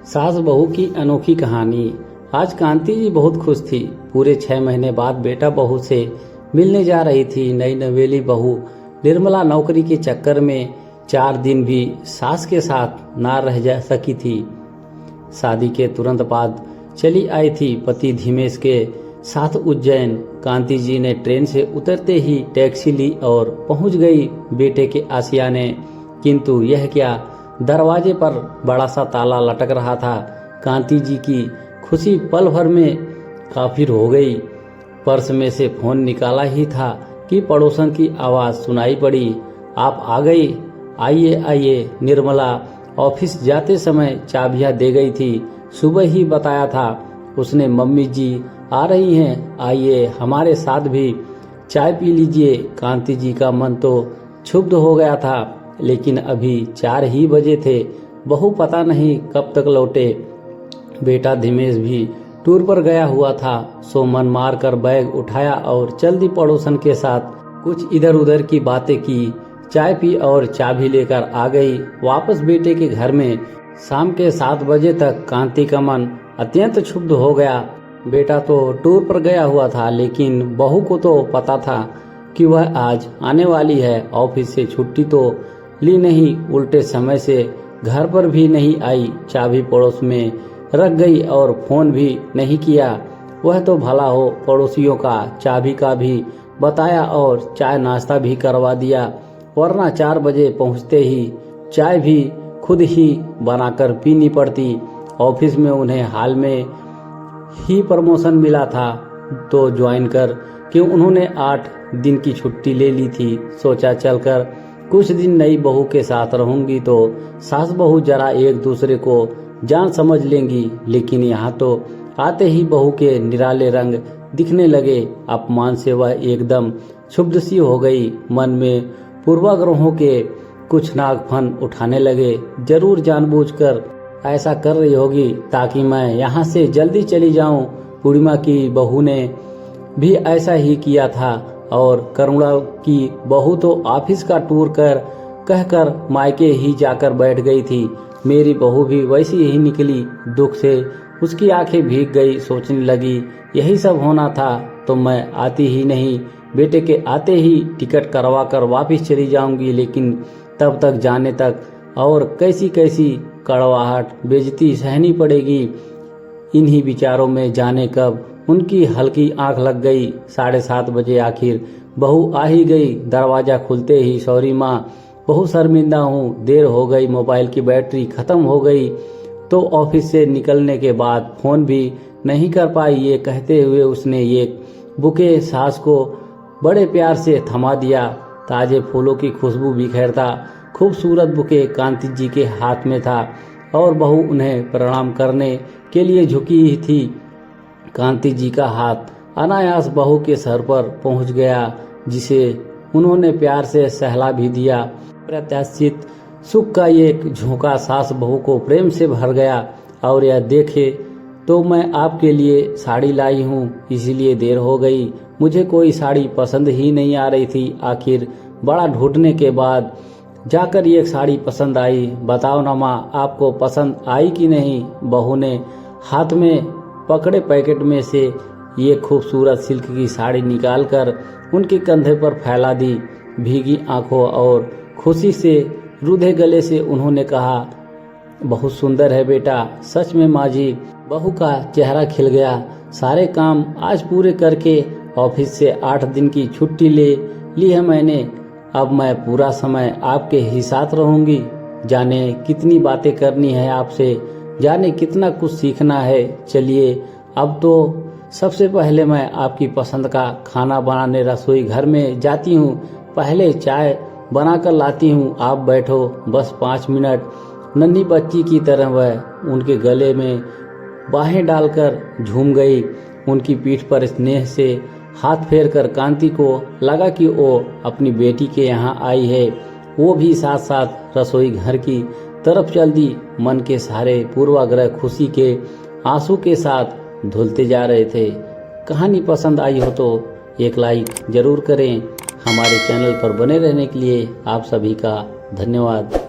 सास बहू की अनोखी कहानी। आज कांति जी बहुत खुश थी। पूरे 6 महीने बाद बेटा बहू से मिलने जा रही थी। नई नवेली बहू निर्मला नौकरी के चक्कर में 4 दिन भी सास के साथ ना रह जा सकी थी। शादी के तुरंत बाद चली आई थी पति धीमेश के साथ उज्जैन। कांति जी ने ट्रेन से उतरते ही टैक्सी ली और पहुंच गई बेटे के आशियाने। किंतु यह क्या, दरवाजे पर बड़ा सा ताला लटक रहा था। कांति जी की खुशी पल भर में काफिर हो गई। पर्स में से फोन निकाला ही था कि पड़ोसन की आवाज सुनाई पड़ी। आप आ गई? आइए आइए। निर्मला ऑफिस जाते समय चाबियां दे गई थी। सुबह ही बताया था उसने। मम्मी जी आ रही हैं, आइए हमारे साथ भी चाय पी लीजिए। कांति जी का मन तो क्षुब्ध हो गया था, लेकिन अभी 4 ही बजे थे। बहू पता नहीं कब तक लौटे। बेटा धीमेश भी टूर पर गया हुआ था। सो मन मार कर बैग उठाया और चल दी पड़ोसन के साथ। कुछ इधर उधर की बातें की, चाय पी और चाबी लेकर आ गई वापस बेटे के घर में। शाम के 7 बजे तक कांति का मन अत्यंत क्षुब्ध हो गया। बेटा तो टूर पर गया हुआ था, लेकिन बहू को तो पता था कि वह आज आने वाली है। ऑफिस से छुट्टी तो ली नहीं, उल्टे समय से घर पर भी नहीं आई। चाबी पड़ोस में रख गई और फोन भी नहीं किया। वह तो भला हो, पड़ोसियों का चाबी का भी बताया और चाय नाश्ता भी करवा दिया, वरना 4 बजे पहुंचते ही चाय भी खुद ही बनाकर पीनी पड़ती। ऑफिस में उन्हें हाल में ही प्रमोशन मिला था, तो ज्वाइन कर कि उन्होंने 8 दिन की छुट्टी ले ली थी। सोचा चलकर कुछ दिन नई बहू के साथ रहूंगी तो सास बहू जरा एक दूसरे को जान समझ लेंगी। लेकिन यहाँ तो आते ही बहू के निराले रंग दिखने लगे। अपमान से वह एकदम क्षुब्ध सी हो गई। मन में पूर्वाग्रहों के कुछ नागफन उठाने लगे। जरूर जानबूझकर ऐसा कर रही होगी ताकि मैं यहाँ से जल्दी चली जाऊं। पूर्णिमा की बहू ने भी ऐसा ही किया था और करुणा की बहू तो ऑफिस का टूर कहकर मायके ही जाकर बैठ गई थी। मेरी बहू भी वैसी ही निकली। दुख से उसकी आंखें भीग गई। सोचने लगी यही सब होना था तो मैं आती ही नहीं। बेटे के आते ही टिकट करवा कर वापिस चली जाऊंगी, लेकिन तब तक जाने तक और कैसी कैसी कड़वाहट बेइज्जती सहनी पड़ेगी। इन्हीं विचारों में जाने कब उनकी हल्की आंख लग गई। 7:30 बजे आखिर बहू आ ही गई। दरवाजा खुलते ही, सॉरी माँ, बहुत शर्मिंदा हूँ, देर हो गई, मोबाइल की बैटरी खत्म हो गई तो ऑफिस से निकलने के बाद फोन भी नहीं कर पाई। ये कहते हुए उसने एक बुके सास को बड़े प्यार से थमा दिया। ताजे फूलों की खुशबू बिखेरता खूबसूरत बुके कांति जी के हाथ में था और बहू उन्हें प्रणाम करने के लिए झुकी ही थी। कांति जी का हाथ अनायास बहू के सर पर पहुंच गया, जिसे उन्होंने प्यार से सहला भी दिया। प्रत्याशित सुख का एक झोंका सास बहू को प्रेम से भर गया। और यह देखे तो मैं आपके लिए साड़ी लाई हूँ, इसीलिए देर हो गई। मुझे कोई साड़ी पसंद ही नहीं आ रही थी। आखिर बड़ा ढूंढने के बाद जाकर एक साड़ी पसंद आई। बताओ ना माँ, आपको पसंद आई कि नहीं? बहू ने हाथ में पकड़े पैकेट में से ये खूबसूरत सिल्क की साड़ी निकालकर उनके कंधे पर फैला दी। भीगी आंखों और खुशी से रुधे गले से उन्होंने कहा, बहुत सुंदर है बेटा। सच में माँ जी। बहू का चेहरा खिल गया। सारे काम आज पूरे करके ऑफिस से 8 दिन की छुट्टी ले ली है मैंने। अब मैं पूरा समय आपके ही साथ रहूंगी। जाने कितनी बातें करनी है आपसे, जाने कितना कुछ सीखना है। चलिए अब तो सबसे पहले मैं आपकी पसंद का खाना बनाने रसोई घर में जाती हूँ। पहले चाय बनाकर लाती हूँ, आप बैठो बस 5 मिनट। नन्ही बच्ची की तरह वह उनके गले में बाहें डालकर झूम गई। उनकी पीठ पर स्नेह से हाथ फेरकर कांति को लगा कि वो अपनी बेटी के यहाँ आई है। वो भी साथ साथ रसोई घर की तरफ चल दी। मन के सारे पूर्वाग्रह खुशी के आंसू के साथ धुलते जा रहे थे। कहानी पसंद आई हो तो एक लाइक जरूर करें। हमारे चैनल पर बने रहने के लिए आप सभी का धन्यवाद।